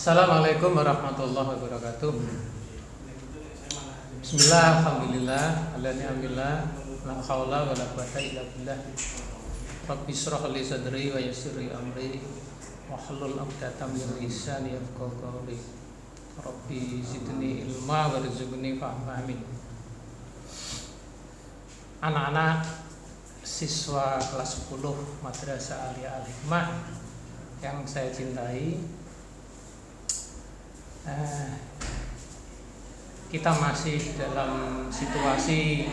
Assalamualaikum warahmatullahi wabarakatuh. Bismillah, alhamdulillah, alhamdulillah, la haula wala quwwata illa billah. Rabbi shrah li sadri wa yassir li amri wahlul 'uqdatam min lisani yafqahu qawli. Rabbi zidni ilma warzuqni fahmi. Anak-anak siswa kelas 10 Madrasah Aliyah Al-Hikmah yang saya cintai, kita masih dalam situasi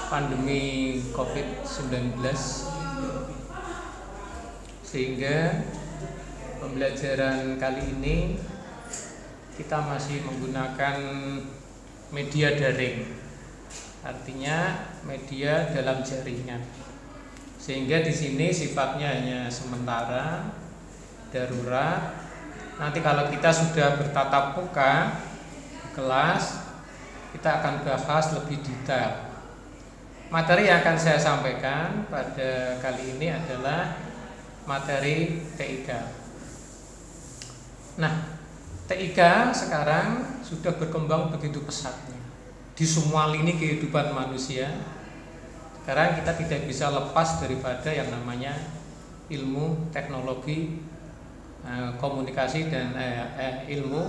pandemi COVID-19, sehingga pembelajaran kali ini kita masih menggunakan media daring, artinya media dalam jaringan, sehingga di sini sifatnya hanya sementara, darurat. Nanti kalau kita sudah bertatap muka kelas, kita akan bahas lebih detail. Materi yang akan saya sampaikan pada kali ini adalah materi TIK. Nah, TIK sekarang sudah berkembang begitu pesatnya di semua lini kehidupan manusia. Sekarang kita tidak bisa lepas daripada yang namanya ilmu teknologi komunikasi dan ilmu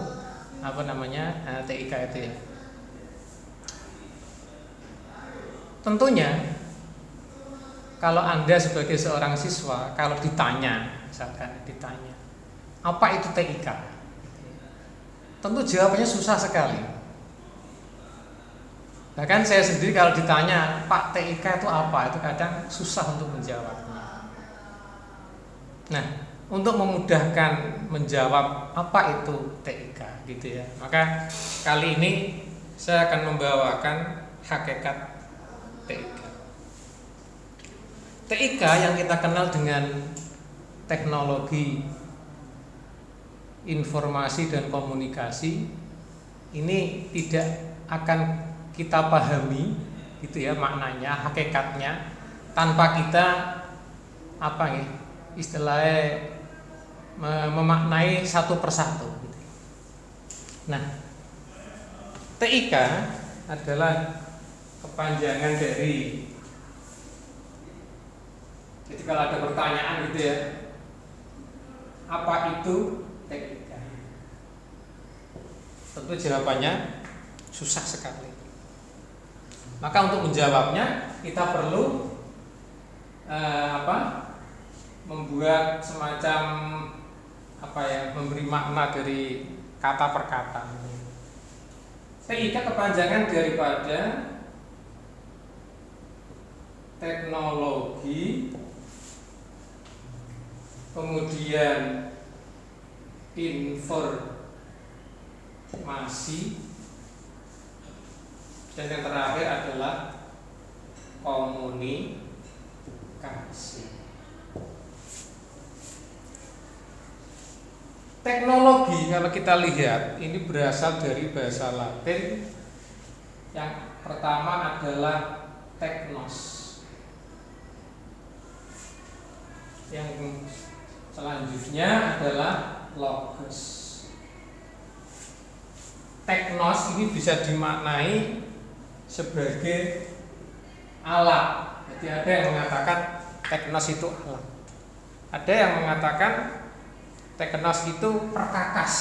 TIK itu ya. Tentunya kalau Anda sebagai seorang siswa, kalau ditanya, misalkan ditanya, apa itu TIK? Tentu jawabannya susah sekali. Bahkan saya sendiri kalau ditanya, Pak, TIK itu apa? Itu kadang susah untuk menjawabnya. Nah, untuk memudahkan menjawab apa itu TIK gitu ya, maka kali ini saya akan membawakan hakikat TIK. TIK yang kita kenal dengan teknologi informasi dan komunikasi ini tidak akan kita pahami gitu ya, maknanya, hakikatnya, tanpa kita istilahnya memaknai satu persatu. Nah, TIK adalah kepanjangan dari, jadi kalau ada pertanyaan gitu ya, apa itu TIK? Tentu jawabannya susah sekali. Maka untuk menjawabnya kita perlu membuat semacam memberi makna dari kata per kata. TIK kepanjangan daripada teknologi, kemudian informasi, dan yang terakhir adalah komunikasi. Teknologi kalau kita lihat ini berasal dari bahasa Latin. Yang pertama adalah teknos, yang selanjutnya adalah logos. Teknos ini bisa dimaknai sebagai alat. Jadi ada yang mengatakan teknos itu alat, ada yang mengatakan teknos itu perkakas.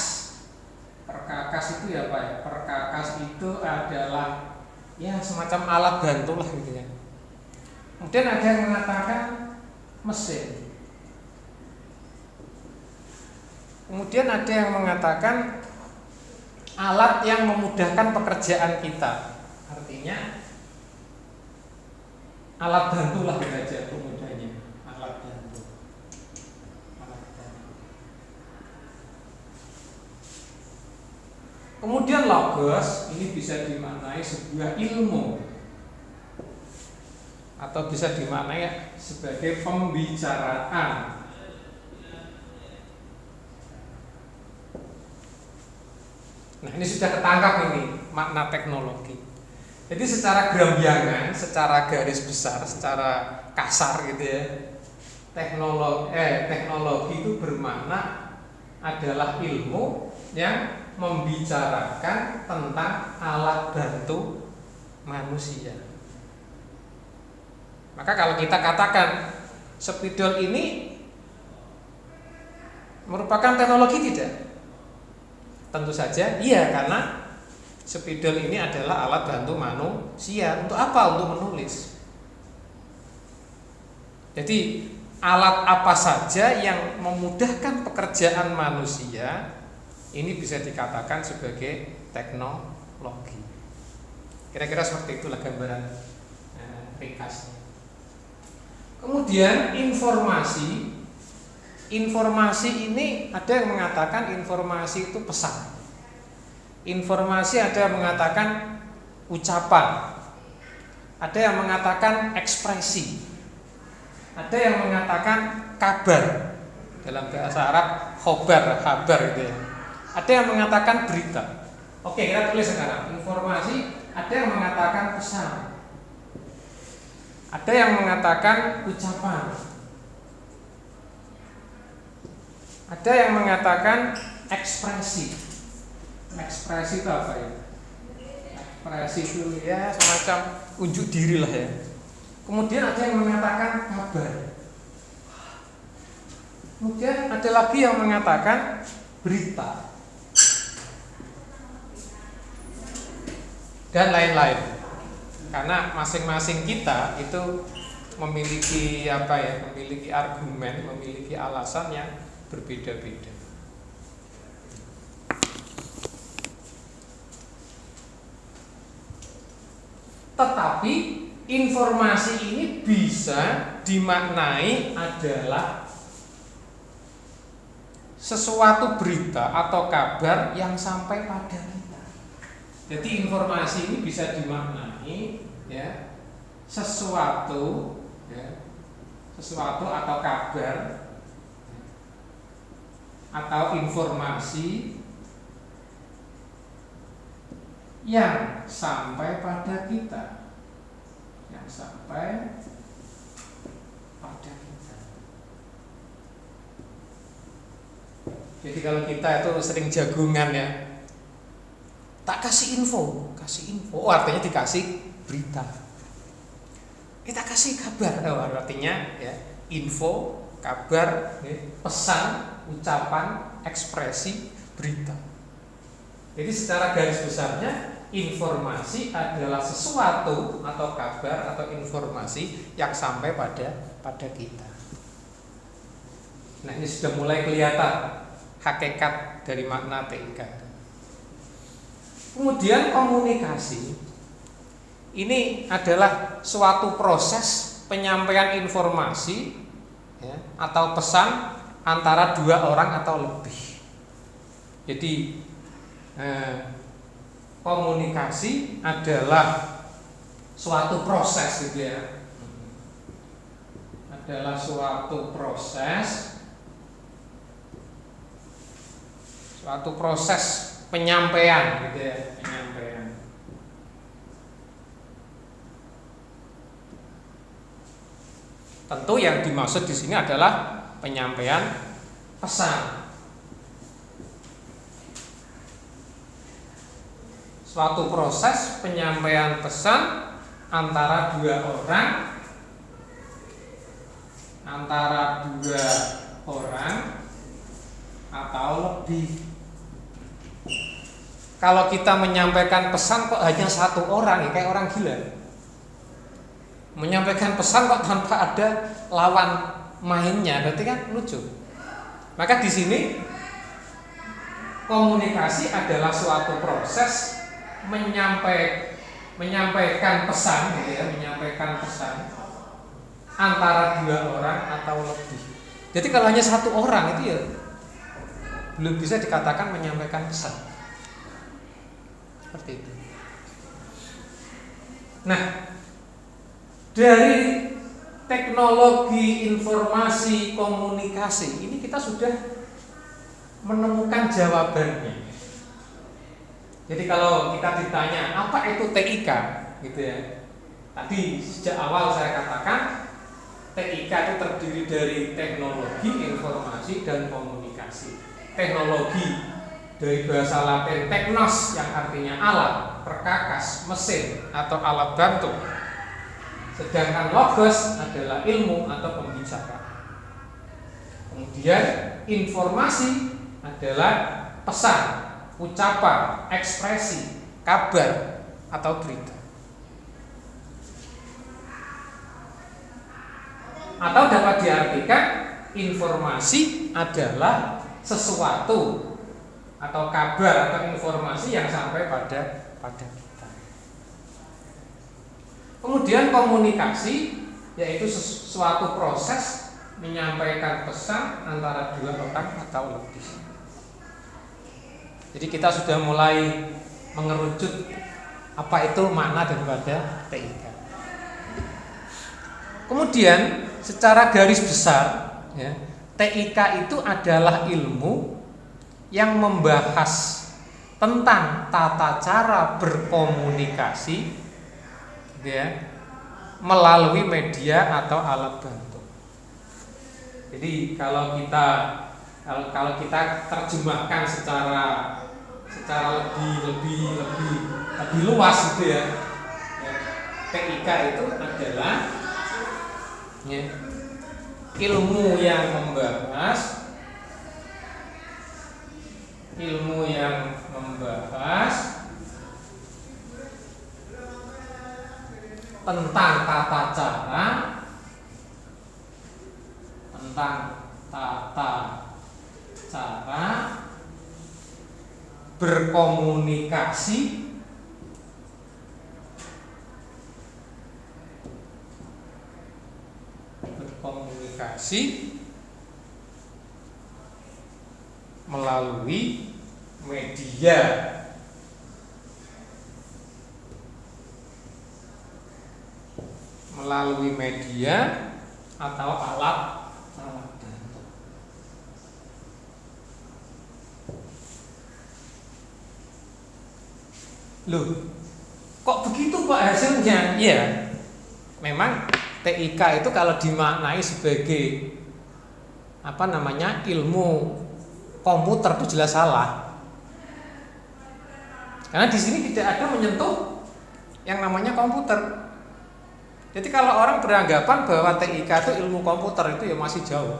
Perkakas itu ya Pak ya? Perkakas itu adalah ya semacam alat bantu lah gitu ya. Kemudian ada yang mengatakan mesin. Kemudian ada yang mengatakan alat yang memudahkan pekerjaan kita. Artinya alat bantu lah aja pemudahnya. Alat bantu. Kemudian logos ini bisa dimaknai sebuah ilmu atau bisa dimaknai sebagai pembicaraan. Nah, ini sudah ketangkap ini makna teknologi. Jadi secara gerambiangan, secara garis besar, secara kasar gitu ya, teknologi itu bermakna adalah ilmu yang membicarakan tentang alat bantu manusia. Maka kalau kita katakan spidol ini merupakan teknologi, tidak? Tentu saja iya, karena spidol ini adalah alat bantu manusia. Untuk apa? Untuk menulis. Jadi alat apa saja yang memudahkan pekerjaan manusia ini bisa dikatakan sebagai teknologi. Kira-kira seperti itulah gambaran ringkasnya. Kemudian informasi ini ada yang mengatakan informasi itu pesan. Informasi ada yang mengatakan ucapan. Ada yang mengatakan ekspresi. Ada yang mengatakan kabar. Dalam bahasa Arab khobar gitu ya. Ada yang mengatakan berita. Oke, kita tulis sekarang. Informasi ada yang mengatakan pesan. Ada yang mengatakan ucapan. Ada yang mengatakan ekspresi. Ekspresi itu apa ya? Ekspresi itu ya semacam unjuk diri lah ya. Kemudian ada yang mengatakan kabar. Kemudian ada lagi yang mengatakan berita. Dan lain-lain. Karena masing-masing kita itu memiliki memiliki argumen, memiliki alasan yang berbeda-beda. Tetapi informasi ini bisa dimaknai adalah sesuatu berita atau kabar yang sampai pada kita. Jadi informasi ini bisa dimaknai ya sesuatu atau kabar atau informasi yang sampai pada kita, Jadi kalau kita itu sering jagungan ya, tak kasih info, artinya dikasih berita. Kita kasih kabar, artinya ya info, kabar, pesan, ucapan, ekspresi, berita. Jadi secara garis besarnya informasi adalah sesuatu atau kabar atau informasi yang sampai pada kita. Nah, ini sudah mulai kelihatan hakikat dari makna TIK. Kemudian komunikasi ini adalah suatu proses penyampaian informasi ya, atau pesan antara dua orang atau lebih. Jadi komunikasi adalah suatu proses gitu ya. Adalah suatu proses penyampaian gitu ya, penyampaian. Tentu yang dimaksud di sini adalah penyampaian pesan. Suatu proses penyampaian pesan antara dua orang atau lebih. Kalau kita menyampaikan pesan kok hanya satu orang, ya kayak orang gila. Menyampaikan pesan kok tanpa ada lawan mainnya, berarti kan lucu. Maka di sini komunikasi adalah suatu proses menyampaikan pesan, gitu ya, menyampaikan pesan antara dua orang atau lebih. Jadi kalau hanya satu orang itu ya belum bisa dikatakan menyampaikan pesan. Seperti itu. Nah, dari teknologi informasi komunikasi ini kita sudah menemukan jawabannya. Jadi kalau kita ditanya apa itu TIK, gitu ya. Tadi sejak awal saya katakan TIK itu terdiri dari teknologi, informasi, dan komunikasi. teknologi dari bahasa Latin teknos yang artinya alat, perkakas, mesin atau alat bantu. Sedangkan logos adalah ilmu atau pembicaraan. Kemudian informasi adalah pesan, ucapan, ekspresi, kabar atau berita. Atau dapat diartikan informasi adalah sesuatu atau kabar atau informasi yang sampai pada kita. Kemudian komunikasi yaitu suatu proses menyampaikan pesan antara dua orang atau lebih. Jadi kita sudah mulai mengerucut apa itu makna daripada TIK. Kemudian secara garis besar ya, TIK itu adalah ilmu yang membahas tentang tata cara berkomunikasi ya, melalui media atau alat bantu. Jadi kalau kita terjemahkan secara lebih luas gitu ya, TIK itu adalah ya, ilmu yang membahas tentang tata cara berkomunikasi melalui media atau alat bantu. Loh, kok begitu Pak hasilnya? Iya, memang TIK itu kalau dimaknai sebagai ilmu komputer itu jelas salah. Karena di sini tidak ada menyentuh yang namanya komputer. Jadi kalau orang beranggapan bahwa TIK itu ilmu komputer itu ya masih jauh.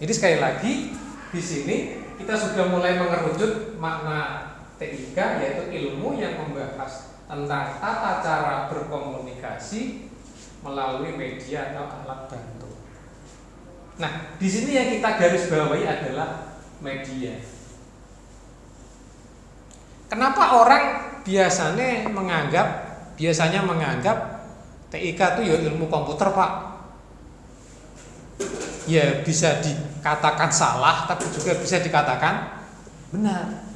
Jadi sekali lagi di sini kita sudah mulai mengerucut makna TIK yaitu ilmu yang membahas tentang tata cara berkomunikasi melalui media atau alat bantu. Nah, di sini yang kita garis bawahi adalah media. Kenapa orang biasanya menganggap TIK itu ya ilmu komputer, Pak? Ya bisa dikatakan salah, tapi juga bisa dikatakan benar.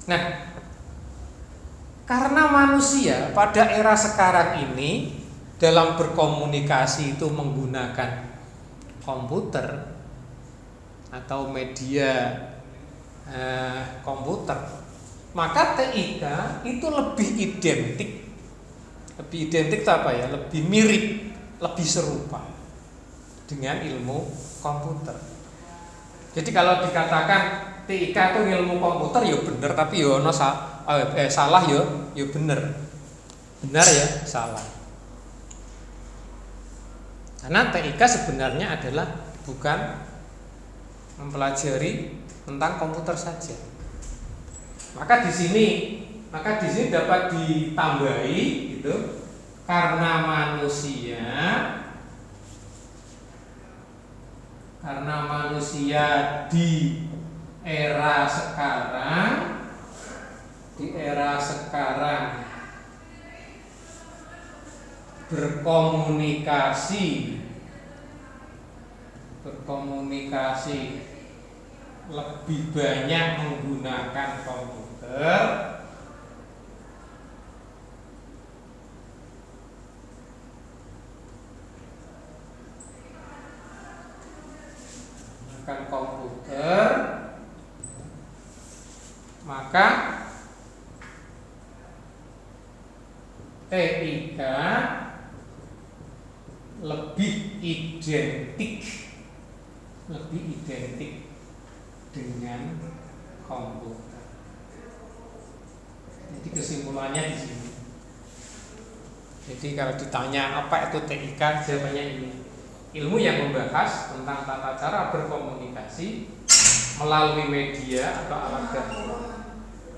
Nah, karena manusia pada era sekarang ini dalam berkomunikasi itu menggunakan komputer atau media komputer, maka TIK itu lebih identik itu apa ya? Lebih mirip, lebih serupa dengan ilmu komputer. Jadi kalau dikatakan TIK itu ilmu komputer ya benar, tapi ya ono salah ya benar. Benar ya, salah. Karena TIK sebenarnya adalah bukan mempelajari tentang komputer saja. Maka di sini dapat ditambahi gitu, karena manusia di era sekarang berkomunikasi lebih banyak menggunakan komputer, maka TIK identik dengan komputer. Jadi kesimpulannya di sini. Jadi kalau ditanya apa itu TIK, jawabannya ini: ilmu yang membahas tentang tata cara berkomunikasi melalui media atau alat gangguan.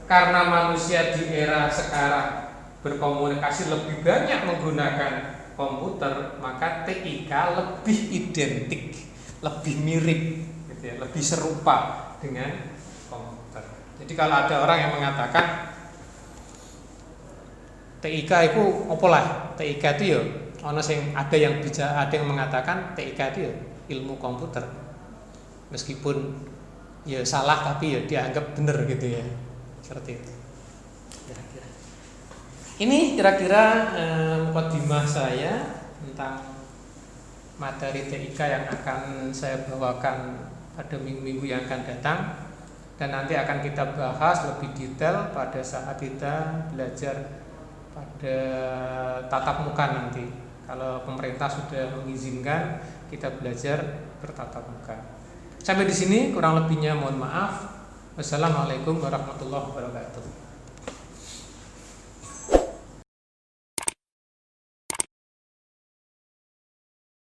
Karena manusia di era sekarang berkomunikasi lebih banyak menggunakan komputer, maka TIK lebih identik, lebih mirip, gitu ya, lebih serupa dengan komputer. Jadi kalau ada orang yang mengatakan TIK itu apa lah? TIK itu ya ada yang mengatakan TIK itu ya ilmu komputer. Meskipun ya salah tapi ya dianggap benar gitu ya. Seperti itu. Kira-kira. Ini kira-kira mukadimah saya tentang materi TIK yang akan saya bawakan pada minggu-minggu yang akan datang, dan nanti akan kita bahas lebih detail pada saat kita belajar pada tatap muka nanti. Kalau pemerintah sudah mengizinkan kita belajar bertatap muka. Sampai di sini, kurang lebihnya mohon maaf. Wassalamualaikum warahmatullahi wabarakatuh.